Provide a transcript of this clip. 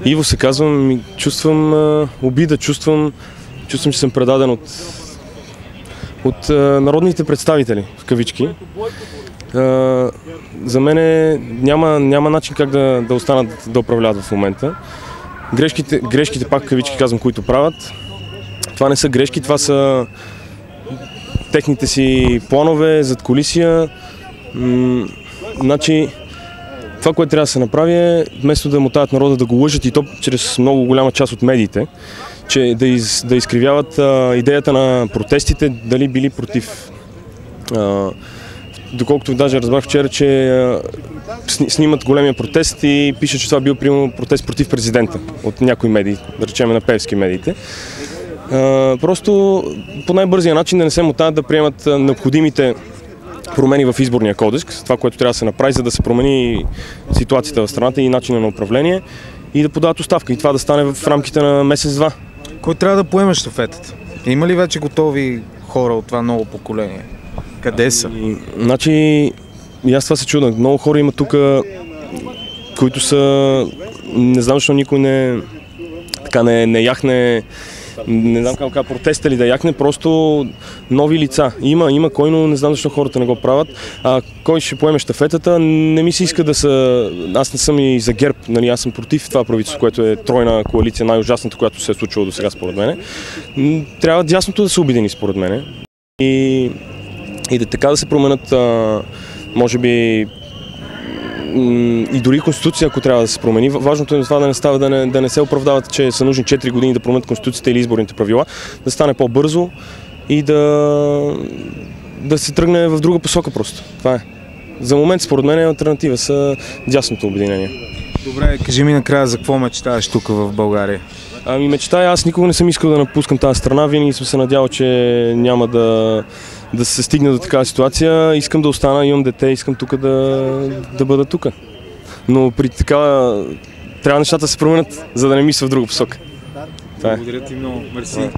Иво се казвам и чувствам обида, чувствам, че съм предаден от народните представители, в кавички. За мен няма начин как да останат да управляват в момента. Грешките, пак кавички казвам, които правят, това не са грешки, това са техните си планове, задкулисия. Значи, това, което трябва да се направи е, вместо да мотаят народа да го лъжат и то чрез много голяма част от медиите, че да изкривяват идеята на протестите, дали били против. Доколкото даже разбрах вчера, че снимат големия протест и пишат, че това бил примерно протест против президента от някои медии, да речем на певски медиите. Просто по най-бързия начин да не се мотаят да приемат необходимите промени в изборния кодекс, това, което трябва да се направи, за да се промени ситуацията в страната и начина на управление и да подават оставка. И това да стане в рамките на месец-два. Кой трябва да поеме щафетата? Има ли вече готови хора от това ново поколение? Къде са? Значи, и аз това се чудя. Много хора има тук, които са... Не знам, защо никой не яхне... Не знам как протеста ли да яхне, просто нови лица. Има кой, но не знам защо хората не го правят. Кой ще поеме щафетата, не ми се иска да са... Аз не съм и за ГЕРБ, нали, аз съм против това правителство, което е тройна коалиция, най-ужасната, която се е случвала до сега според мене. Трябва дясното да се обедини според мене. И да така да се променят, може би, и дори Конституция, ако трябва да се промени. Важното е това да не става, да не се оправдават, че са нужни 4 години да променят Конституцията или изборните правила, да стане по-бързо и да се тръгне в друга посока просто. Това е. За момент, според мен, алтернатива са дясното обединение. Добре, кажи ми накрая за какво мечтаеш тук в България? Мечтая, аз никога не съм искал да напускам тази страна, винаги съм се надявал, че няма да се стигне до такава ситуация. Искам да остана, имам дете, искам тук да бъда тук. Но при такава трябва нещата да се променят, за да не мисля в друга посока. Благодаря ти много. Мерси.